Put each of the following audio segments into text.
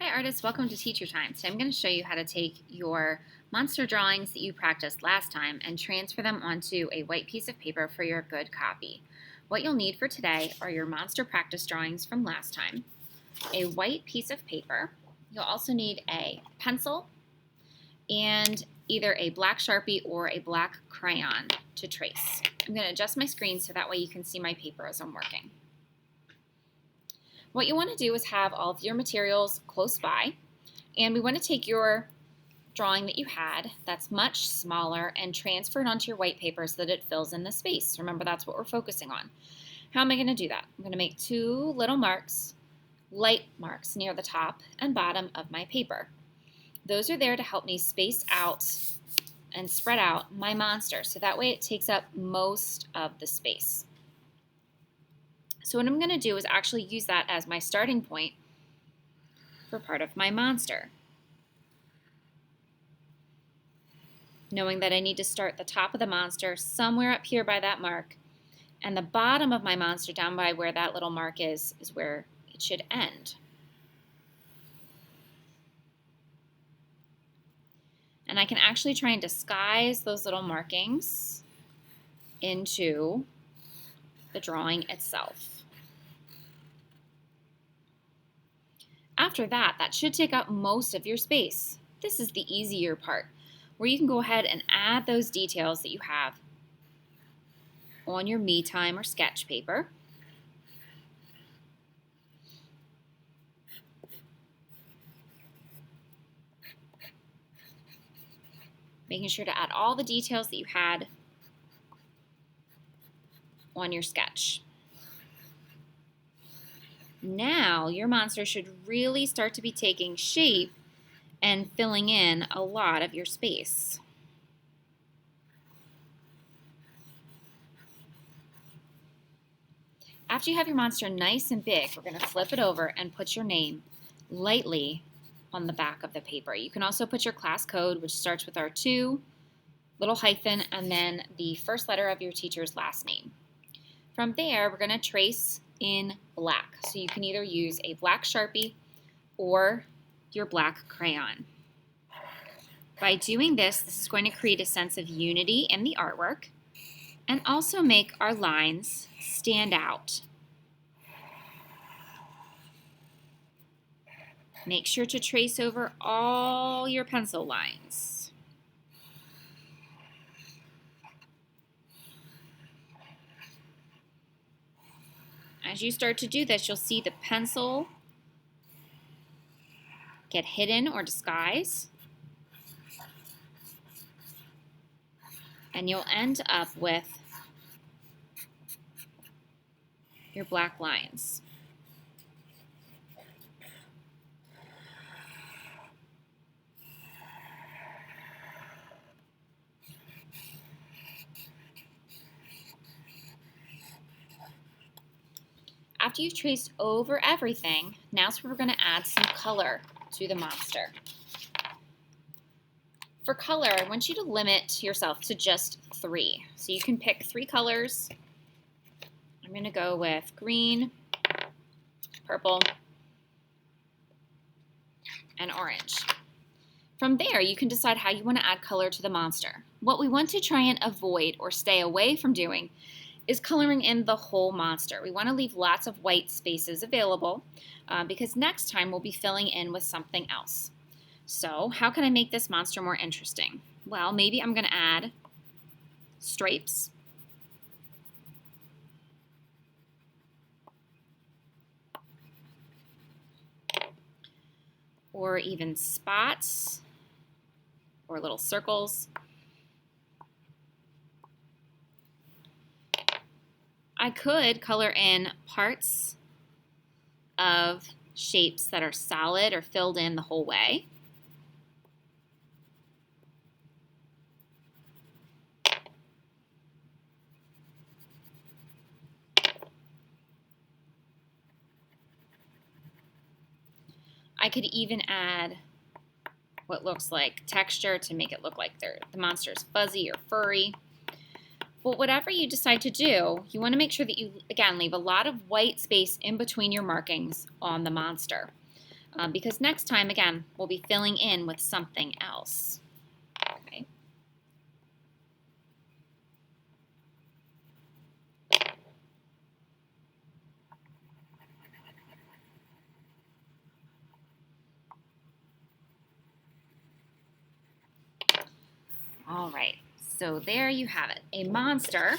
Hi artists, welcome to Teacher Time. Today I'm going to show you how to take your monster drawings that you practiced last time and transfer them onto a white piece of paper for your good copy. What you'll need for today are your monster practice drawings from last time, a white piece of paper. You'll also need a pencil and either a black Sharpie or a black crayon to trace. I'm going to adjust my screen so that way you can see my paper as I'm working. What you want to do is have all of your materials close by, and we want to take your drawing that you had that's much smaller and transfer it onto your white paper so that it fills in the space. Remember, that's what we're focusing on. How am I going to do that? I'm going to make two little marks, light marks, near the top and bottom of my paper. Those are there to help me space out and spread out my monster, so that way it takes up most of the space. So what I'm going to do is actually use that as my starting point for part of my monster. Knowing that I need to start the top of the monster somewhere up here by that mark, and the bottom of my monster down by where that little mark is where it should end. And I can actually try and disguise those little markings into the drawing itself. After that, that should take up most of your space. This is the easier part, where you can go ahead and add those details that you have on your me time or sketch paper. Making sure to add all the details that you had on your sketch. Now your monster should really start to be taking shape and filling in a lot of your space. After you have your monster nice and big, we're going to flip it over and put your name lightly on the back of the paper. You can also put your class code, which starts with our 2, little hyphen, and then the first letter of your teacher's last name. From there, we're going to trace in black. So you can either use a black Sharpie or your black crayon. By doing this is going to create a sense of unity in the artwork and also make our lines stand out. Make sure to trace over all your pencil lines. As you start to do this, you'll see the pencil get hidden or disguise, and you'll end up with your black lines. After you've traced over everything, now's where we're going to add some color to the monster. For color, I want you to limit yourself to just 3. So you can pick 3 colors. I'm going to go with green, purple, and orange. From there, you can decide how you want to add color to the monster. What we want to try and avoid or stay away from doing is coloring in the whole monster. We want to leave lots of white spaces available because next time we'll be filling in with something else. So how can I make this monster more interesting? Well, maybe I'm going to add stripes. Or even spots or little circles. I could color in parts of shapes that are solid or filled in the whole way. I could even add what looks like texture to make it look like the monster's fuzzy or furry. But whatever you decide to do, you want to make sure that you, again, leave a lot of white space in between your markings on the monster. because next time, again, we'll be filling in with something else. Okay. All right, so there you have it. A monster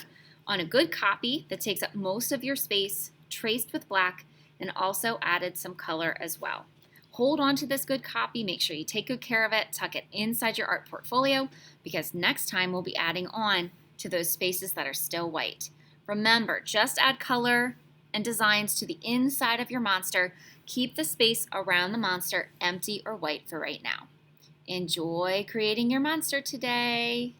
on a good copy that takes up most of your space, traced with black, and also added some color as well. Hold on to this good copy. Make sure you take good care of it. Tuck it inside your art portfolio because next time we'll be adding on to those spaces that are still white. Remember, just add color and designs to the inside of your monster. Keep the space around the monster empty or white for right now. Enjoy creating your monster today.